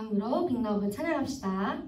다음으로 빅러브 찬양합시다.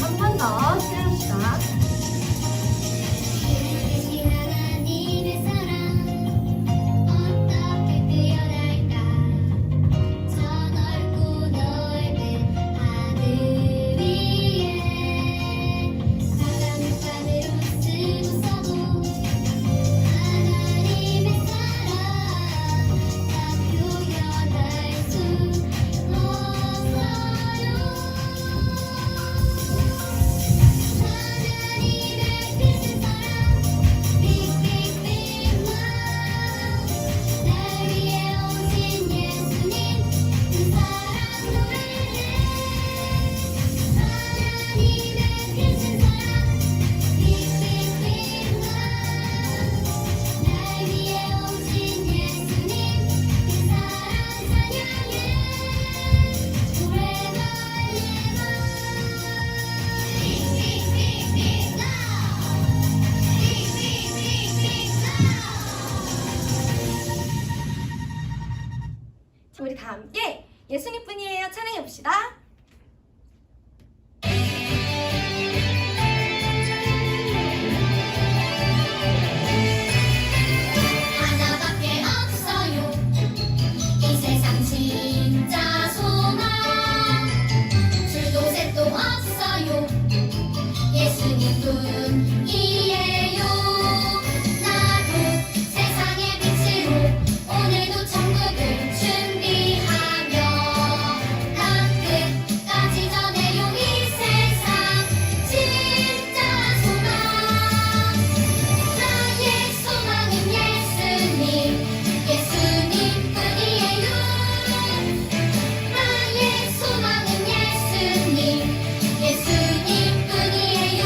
한 번 더 찬양합시다. 우리 다 함께 예수님뿐이에요 찬양해봅시다. 하나밖에 없어요 이 세상 진짜 소망 술도 셋도 없어요 예수님뿐이에요 나도 세상의 빛으로 오늘도 천국을 준비하며 나 끝까지 전해요 이 세상 진짜 소망 나의 소망은 예수님 예수님뿐이에요 나의 소망은 예수님 예수님뿐이에요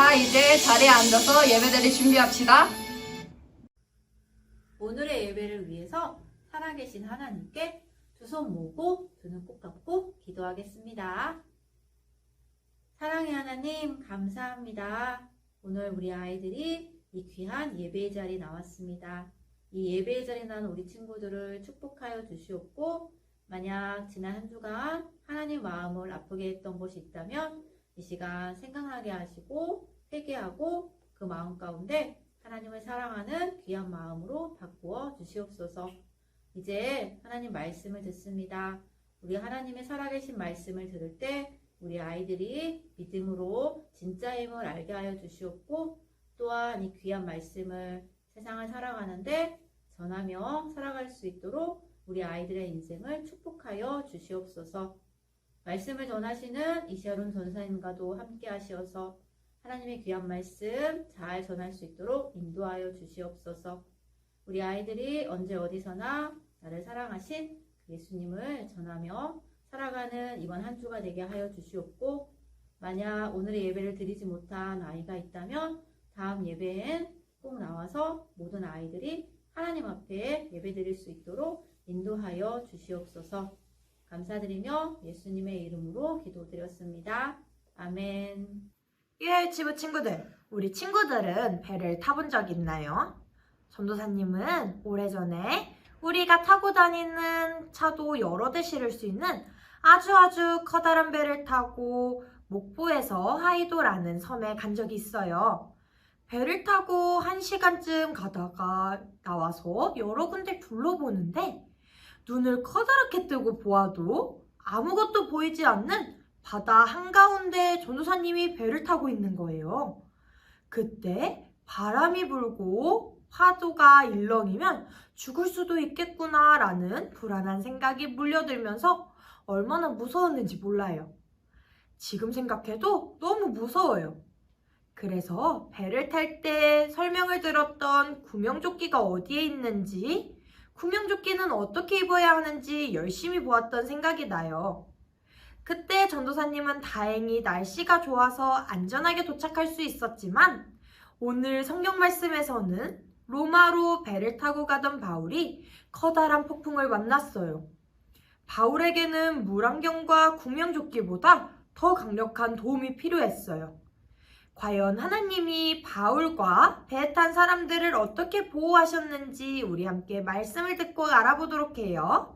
자, 이제 자리에 앉아서 예배드릴 준비합시다. 오늘의 예배를 위해서 살아계신 하나님께 두 손 모으고 두 눈 꼭 감고 기도하겠습니다. 사랑의 하나님, 감사합니다. 오늘 우리 아이들이 이 귀한 예배의 자리에 나왔습니다. 이 예배의 자리에 나온 우리 친구들을 축복하여 주시옵고, 만약 지난 한 주간 하나님 마음을 아프게 했던 것이 있다면 이 시간 생각나게 하시고 회개하고 그 마음 가운데 하나님을 사랑하는 귀한 마음으로 바꾸어 주시옵소서. 이제 하나님 말씀을 듣습니다. 우리 하나님의 살아계신 말씀을 들을 때 우리 아이들이 믿음으로 진짜임을 알게 하여 주시옵고, 또한 이 귀한 말씀을 세상을 살아가는데 전하며 살아갈 수 있도록 우리 아이들의 인생을 축복하여 주시옵소서. 말씀을 전하시는 이시아론 전사님과도 함께 하시어서 하나님의 귀한 말씀 잘 전할 수 있도록 인도하여 주시옵소서. 우리 아이들이 언제 어디서나 나를 사랑하신 예수님을 전하며 살아가는 이번 한 주가 되게 하여 주시옵고, 만약 오늘의 예배를 드리지 못한 아이가 있다면 다음 예배엔 꼭 나와서 모든 아이들이 하나님 앞에 예배 드릴 수 있도록 인도하여 주시옵소서. 감사드리며 예수님의 이름으로 기도드렸습니다. 아멘. 유해치부 친구들, 우리 친구들은 배를 타본 적 있나요? 전도사님은 오래전에 우리가 타고 다니는 차도 여러 대 실을 수 있는 아주 커다란 배를 타고 목포에서 하이도라는 섬에 간 적이 있어요. 배를 타고 1시간쯤 가다가 나와서 여러 군데 둘러보는데 눈을 커다랗게 뜨고 보아도 아무것도 보이지 않는 바다 한가운데 전도사님이 배를 타고 있는 거예요. 그때 바람이 불고 파도가 일렁이면 죽을 수도 있겠구나 라는 불안한 생각이 물려들면서 얼마나 무서웠는지 몰라요. 지금 생각해도 너무 무서워요. 그래서 배를 탈 때 설명을 들었던 구명조끼가 어디에 있는지, 구명조끼는 어떻게 입어야 하는지 열심히 보았던 생각이 나요. 그때 전도사님은 다행히 날씨가 좋아서 안전하게 도착할 수 있었지만, 오늘 성경 말씀에서는 로마로 배를 타고 가던 바울이 커다란 폭풍을 만났어요. 바울에게는 물안경과 구명조끼보다 더 강력한 도움이 필요했어요. 과연 하나님이 바울과 배에 탄 사람들을 어떻게 보호하셨는지 우리 함께 말씀을 듣고 알아보도록 해요.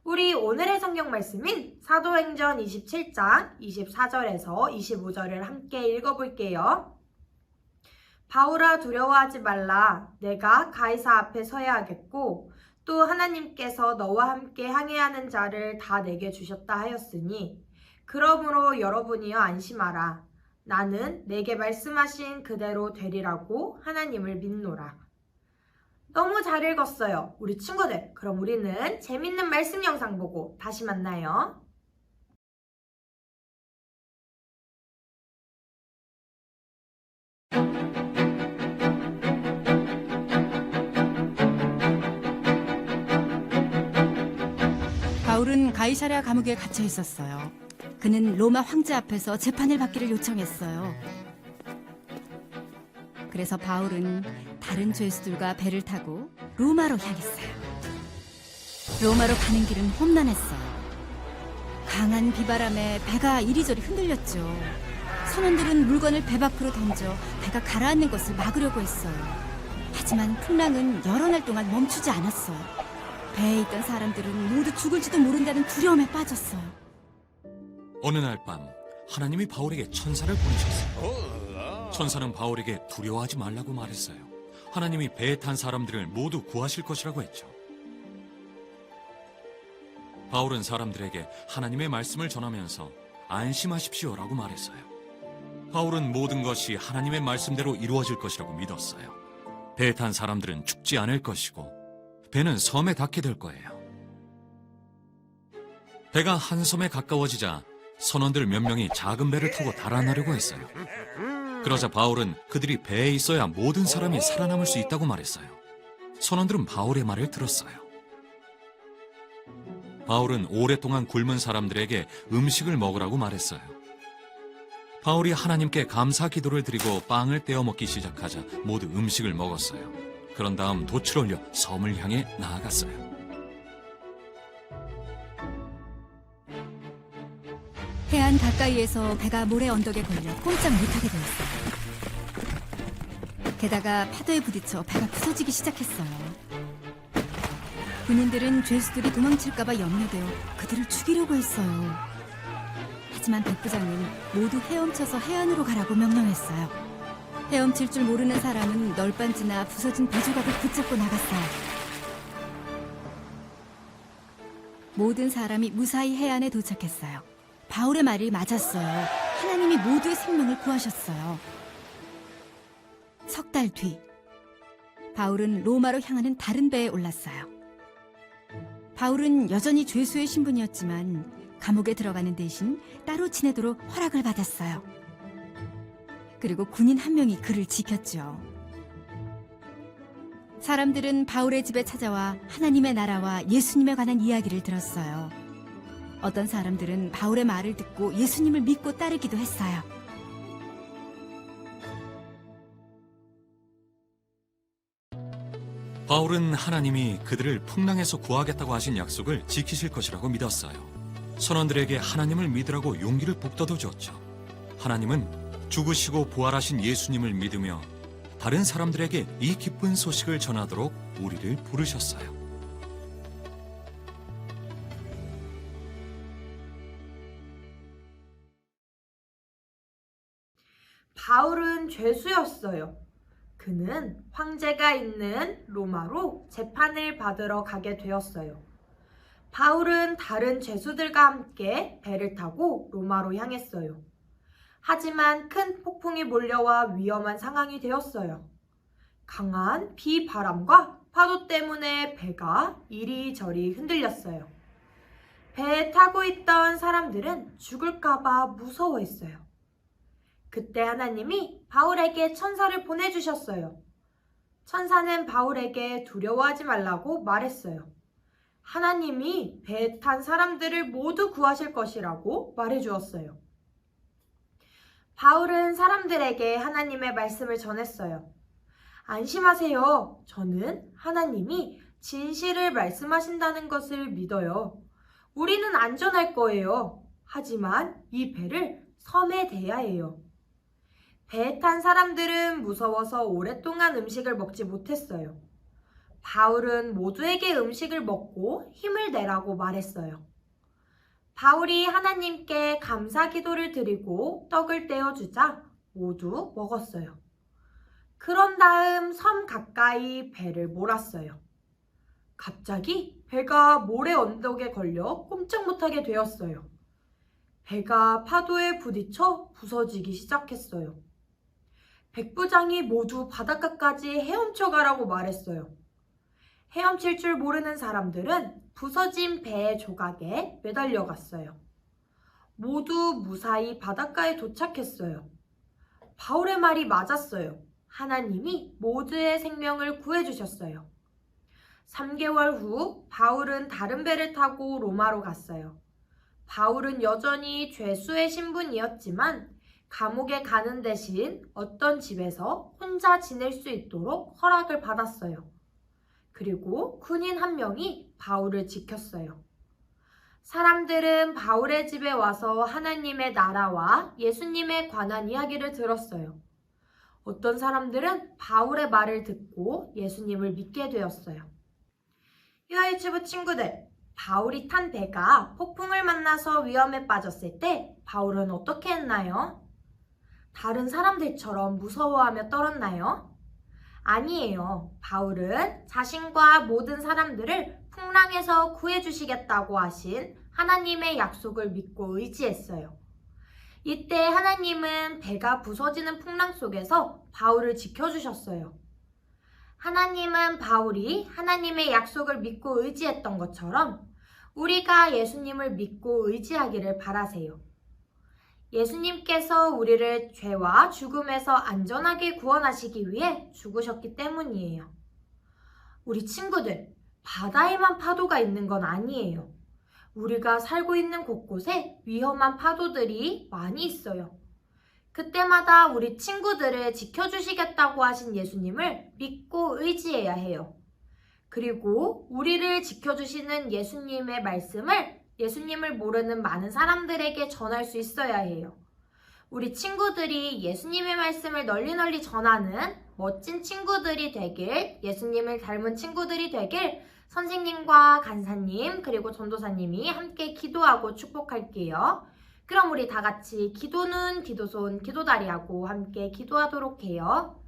우리 오늘의 성경 말씀인 사도행전 27장 24절에서 25절을 함께 읽어볼게요. 바울아, 두려워하지 말라. 내가 가이사 앞에 서야 하겠고 또 하나님께서 너와 함께 항해하는 자를 다 내게 주셨다 하였으니 그러므로 여러분이여 안심하라. 나는 내게 말씀하신 그대로 되리라고 하나님을 믿노라. 너무 잘 읽었어요. 우리 친구들, 그럼 우리는 재밌는 말씀 영상 보고 다시 만나요. 바울은 가이사랴 감옥에 갇혀 있었어요. 그는 로마 황제 앞에서 재판을 받기를 요청했어요. 그래서 바울은 다른 죄수들과 배를 타고 로마로 향했어요. 로마로 가는 길은 험난했어요. 강한 비바람에 배가 이리저리 흔들렸죠. 선원들은 물건을 배 밖으로 던져 배가 가라앉는 것을 막으려고 했어요. 하지만 풍랑은 여러 날 동안 멈추지 않았어요. 배에 있던 사람들은 모두 죽을지도 모른다는 두려움에 빠졌어요. 어느 날 밤 하나님이 바울에게 천사를 보내셨어요. 천사는 바울에게 두려워하지 말라고 말했어요. 하나님이 배에 탄 사람들을 모두 구하실 것이라고 했죠. 바울은 사람들에게 하나님의 말씀을 전하면서 안심하십시오라고 말했어요. 바울은 모든 것이 하나님의 말씀대로 이루어질 것이라고 믿었어요. 배에 탄 사람들은 죽지 않을 것이고 배는 섬에 닿게 될 거예요. 배가 한 섬에 가까워지자 선원들 몇 명이 작은 배를 타고 달아나려고 했어요. 그러자 바울은 그들이 배에 있어야 모든 사람이 살아남을 수 있다고 말했어요. 선원들은 바울의 말을 들었어요. 바울은 오랫동안 굶은 사람들에게 음식을 먹으라고 말했어요. 바울이 하나님께 감사 기도를 드리고 빵을 떼어 먹기 시작하자 모두 음식을 먹었어요. 그런 다음 돛을 올려 섬을 향해 나아갔어요. 해안 가까이에서 배가 모래 언덕에 걸려 꼼짝 못하게 되었어요. 게다가 파도에 부딪혀 배가 부서지기 시작했어요. 군인들은 죄수들이 도망칠까봐 염려되어 그들을 죽이려고 했어요. 하지만 백부장은 모두 헤엄쳐서 해안으로 가라고 명령했어요. 헤엄칠 줄 모르는 사람은 널빤지나 부서진 배 조각을 붙잡고 나갔어요. 모든 사람이 무사히 해안에 도착했어요. 바울의 말이 맞았어요. 하나님이 모두의 생명을 구하셨어요. 석 달 뒤, 바울은 로마로 향하는 다른 배에 올랐어요. 바울은 여전히 죄수의 신분이었지만 감옥에 들어가는 대신 따로 지내도록 허락을 받았어요. 그리고 군인 한 명이 그를 지켰죠. 사람들은 바울의 집에 찾아와 하나님의 나라와 예수님에 관한 이야기를 들었어요. 어떤 사람들은 바울의 말을 듣고 예수님을 믿고 따르기도 했어요. 바울은 하나님이 그들을 풍랑에서 구하겠다고 하신 약속을 지키실 것이라고 믿었어요. 선원들에게 하나님을 믿으라고 용기를 북돋워 줬죠. 하나님은 죽으시고 부활하신 예수님을 믿으며 다른 사람들에게 이 기쁜 소식을 전하도록 우리를 부르셨어요. 바울은 죄수였어요. 그는 황제가 있는 로마로 재판을 받으러 가게 되었어요. 바울은 다른 죄수들과 함께 배를 타고 로마로 향했어요. 하지만 큰 폭풍이 몰려와 위험한 상황이 되었어요. 강한 비바람과 파도 때문에 배가 이리저리 흔들렸어요. 배에 타고 있던 사람들은 죽을까봐 무서워했어요. 그때 하나님이 바울에게 천사를 보내주셨어요. 천사는 바울에게 두려워하지 말라고 말했어요. 하나님이 배에 탄 사람들을 모두 구하실 것이라고 말해주었어요. 바울은 사람들에게 하나님의 말씀을 전했어요. 안심하세요. 저는 하나님이 진실을 말씀하신다는 것을 믿어요. 우리는 안전할 거예요. 하지만 이 배를 섬에 대야 해요. 배에 탄 사람들은 무서워서 오랫동안 음식을 먹지 못했어요. 바울은 모두에게 음식을 먹고 힘을 내라고 말했어요. 바울이 하나님께 감사 기도를 드리고 떡을 떼어주자 모두 먹었어요. 그런 다음 섬 가까이 배를 몰았어요. 갑자기 배가 모래 언덕에 걸려 꼼짝 못하게 되었어요. 배가 파도에 부딪혀 부서지기 시작했어요. 백부장이 모두 바닷가까지 헤엄쳐 가라고 말했어요. 헤엄칠 줄 모르는 사람들은 부서진 배의 조각에 매달려 갔어요. 모두 무사히 바닷가에 도착했어요. 바울의 말이 맞았어요. 하나님이 모두의 생명을 구해주셨어요. 3개월 후 바울은 다른 배를 타고 로마로 갔어요. 바울은 여전히 죄수의 신분이었지만 감옥에 가는 대신 어떤 집에서 혼자 지낼 수 있도록 허락을 받았어요. 그리고 군인 한 명이 바울을 지켰어요. 사람들은 바울의 집에 와서 하나님의 나라와 예수님에 관한 이야기를 들었어요. 어떤 사람들은 바울의 말을 듣고 예수님을 믿게 되었어요. 유아유치부 친구들, 바울이 탄 배가 폭풍을 만나서 위험에 빠졌을 때 바울은 어떻게 했나요? 다른 사람들처럼 무서워하며 떨었나요? 아니에요. 바울은 자신과 모든 사람들을 풍랑에서 구해주시겠다고 하신 하나님의 약속을 믿고 의지했어요. 이때 하나님은 배가 부서지는 풍랑 속에서 바울을 지켜주셨어요. 하나님은 바울이 하나님의 약속을 믿고 의지했던 것처럼 우리가 예수님을 믿고 의지하기를 바라세요. 예수님께서 우리를 죄와 죽음에서 안전하게 구원하시기 위해 죽으셨기 때문이에요. 우리 친구들, 바다에만 파도가 있는 건 아니에요. 우리가 살고 있는 곳곳에 위험한 파도들이 많이 있어요. 그때마다 우리 친구들을 지켜주시겠다고 하신 예수님을 믿고 의지해야 해요. 그리고 우리를 지켜주시는 예수님의 말씀을 예수님을 모르는 많은 사람들에게 전할 수 있어야 해요. 우리 친구들이 예수님의 말씀을 널리 전하는 멋진 친구들이 되길, 예수님을 닮은 친구들이 되길 선생님과 간사님 그리고 전도사님이 함께 기도하고 축복할게요. 그럼 우리 다 같이 기도는 기도손 기도다리하고 함께 기도하도록 해요.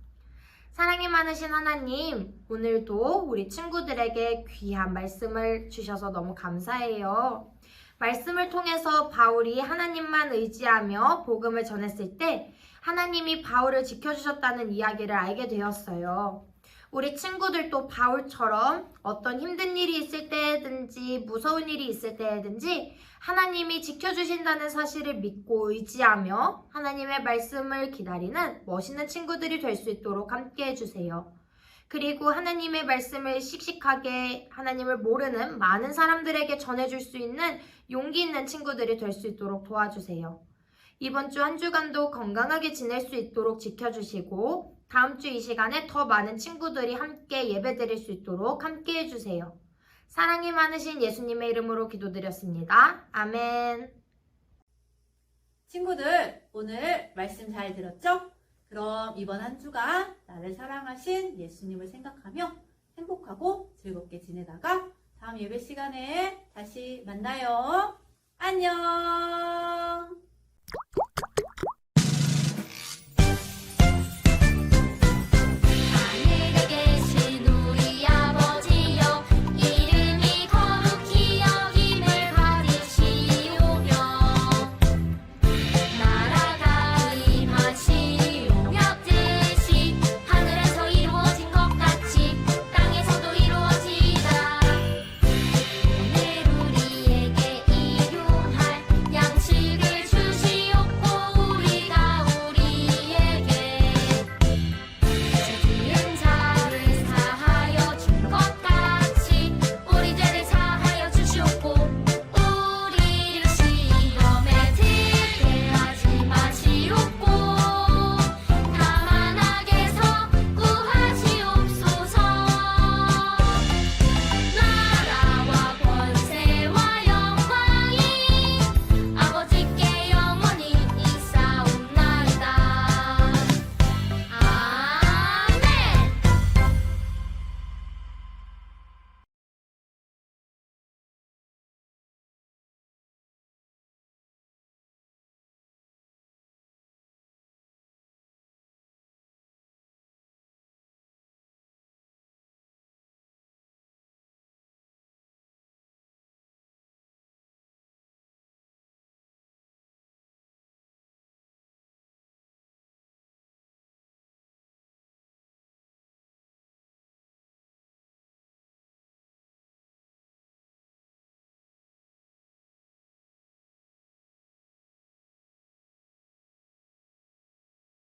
사랑이 많으신 하나님, 오늘도 우리 친구들에게 귀한 말씀을 주셔서 너무 감사해요. 말씀을 통해서 바울이 하나님만 의지하며 복음을 전했을 때 하나님이 바울을 지켜주셨다는 이야기를 알게 되었어요. 우리 친구들도 바울처럼 어떤 힘든 일이 있을 때든지 무서운 일이 있을 때든지 하나님이 지켜주신다는 사실을 믿고 의지하며 하나님의 말씀을 기다리는 멋있는 친구들이 될 수 있도록 함께 해주세요. 그리고 하나님의 말씀을 씩씩하게 하나님을 모르는 많은 사람들에게 전해줄 수 있는 용기 있는 친구들이 될 수 있도록 도와주세요. 이번 주 한 주간도 건강하게 지낼 수 있도록 지켜주시고 다음 주 이 시간에 더 많은 친구들이 함께 예배드릴 수 있도록 함께 해주세요. 사랑이 많으신 예수님의 이름으로 기도드렸습니다. 아멘. 친구들, 오늘 말씀 잘 들었죠? 그럼 이번 한 주간 나를 사랑하신 예수님을 생각하며 행복하고 즐겁게 지내다가 다음 예배 시간에 다시 만나요. 안녕.